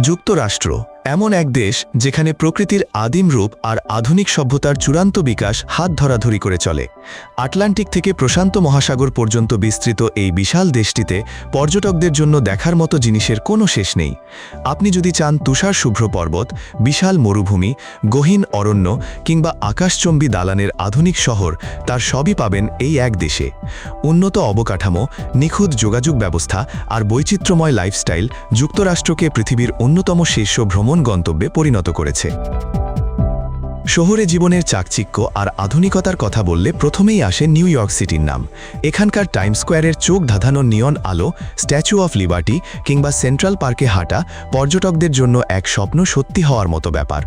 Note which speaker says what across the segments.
Speaker 1: যুক্তরাষ্ট্র এমন এক দেশ যেখানে প্রকৃতির আদিম রূপ আর আধুনিক সভ্যতার চূড়ান্ত বিকাশ হাত ধরাধরি করে চলে। আটলান্টিক থেকে প্রশান্ত মহাসাগর পর্যন্ত বিস্তৃত এই বিশাল দেশটিতে পর্যটকদের জন্য দেখার মতো জিনিসের কোনো শেষ নেই। আপনি যদি চান তুষার শুভ্র পর্বত, বিশাল মরুভূমি, গহীন অরণ্য কিংবা আকাশচম্বী দালানের আধুনিক শহর, তার সবই পাবেন এই এক দেশে। উন্নত অবকাঠামো, নিখুঁত যোগাযোগ ব্যবস্থা আর বৈচিত্র্যময় লাইফস্টাইল যুক্তরাষ্ট্রকে পৃথিবীর অন্যতম শীর্ষ ভ্রমণ গন্তব্যে পরিণত করেছে। শহরে জীবনের চাকচিক্য আর আধুনিকতার কথা বললে প্রথমেই আসে নিউ ইয়র্ক সিটির নাম। এখানকার টাইম স্কোয়ারের চোখ ধাঁধানো নিয়ন আলো, স্ট্যাচু অফ লিবার্টি কিংবা সেন্ট্রাল পার্কে হাঁটা পর্যটকদের জন্য এক স্বপ্ন সত্যি হওয়ার মতো ব্যাপার।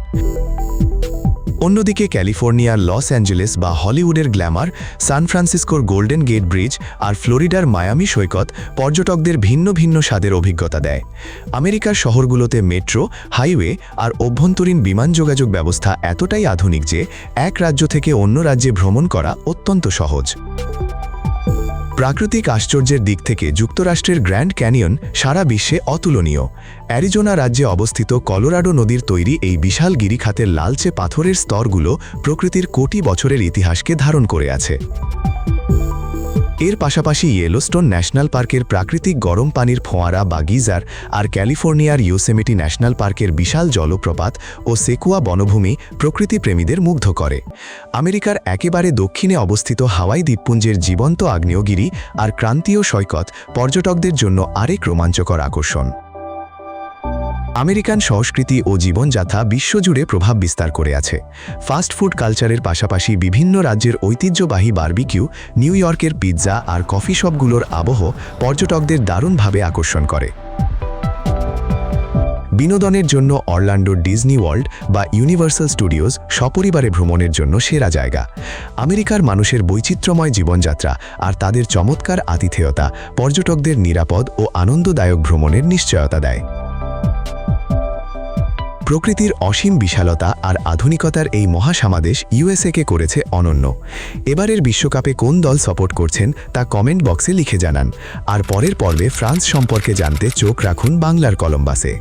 Speaker 1: অন্যদিকে ক্যালিফোর্নিয়ার লস অ্যাঞ্জেলেস বা হলিউডের গ্ল্যামার, সান ফ্রান্সিসকোর গোল্ডেন গেট ব্রিজ আর ফ্লোরিডার মায়ামি সৈকত পর্যটকদের ভিন্ন ভিন্ন স্বাদের অভিজ্ঞতা দেয়। আমেরিকার শহরগুলোতে মেট্রো, হাইওয়ে আর অভ্যন্তরীণ বিমান যোগাযোগ ব্যবস্থা এতটাই আধুনিক যে এক রাজ্য থেকে অন্য রাজ্যে ভ্রমণ করা অত্যন্ত সহজ। প্রাকৃতিক আশ্চর্যের দিক থেকে যুক্তরাষ্ট্রের গ্র্যান্ড ক্যানিয়ন সারা বিশ্বে অতুলনীয়। অ্যারিজোনা রাজ্যে অবস্থিত কলোরাডো নদীর তৈরি এই বিশাল গিরিখাতের লালচে পাথরের স্তরগুলো প্রকৃতির কোটি বছরের ইতিহাসকে ধারণ করে আছে। এর পাশাপাশি ইয়েলোস্টোন ন্যাশনাল পার্কের প্রাকৃতিক গরম পানির ফোয়ারা বা গিজার আর ক্যালিফোর্নিয়ার ইয়োসেমিটি ন্যাশনাল পার্কের বিশাল জলপ্রপাত ও সেকুয়া বনভূমি প্রকৃতিপ্রেমীদের মুগ্ধ করে। আমেরিকার একেবারে দক্ষিণে অবস্থিত হাওয়াই দ্বীপপুঞ্জের জীবন্ত আগ্নেয়গিরি আর ক্রান্তীয় সৈকত পর্যটকদের জন্য আরেক রোমাঞ্চকর আকর্ষণ। আমেরিকান সংস্কৃতি ও জীবনযাত্রা বিশ্বজুড়ে প্রভাব বিস্তার করে আছে। ফাস্ট ফুড কালচারের পাশাপাশি বিভিন্ন রাজ্যের ঐতিহ্যবাহী বারবিকিউ, নিউ ইয়র্কের পিৎজা আর কফি শপগুলোর আবহ পর্যটকদের দারুণভাবে আকর্ষণ করে। বিনোদনের জন্য অরল্যান্ডোর ডিজনি ওয়ার্ল্ড বা ইউনিভার্সাল স্টুডিওজ সপরিবারে ভ্রমণের জন্য সেরা জায়গা। আমেরিকার মানুষের বৈচিত্র্যময় জীবনযাত্রা আর তাদের চমৎকার আতিথেয়তা পর্যটকদের নিরাপদ ও আনন্দদায়ক ভ্রমণের নিশ্চয়তা দেয়। প্রকৃতির অসীম বিশালতা আর আধুনিকতার এই মহাসমাদেশ ইউএসএকে করেছে অনন্য। এবারের বিশ্বকাপে কোন দল সাপোর্ট করছেন তা কমেন্ট বক্সে লিখে জানান। আর পরের পর্বে ফ্রান্স সম্পর্কে জানতে চোখ রাখুন বাংলার কলম্বাসে।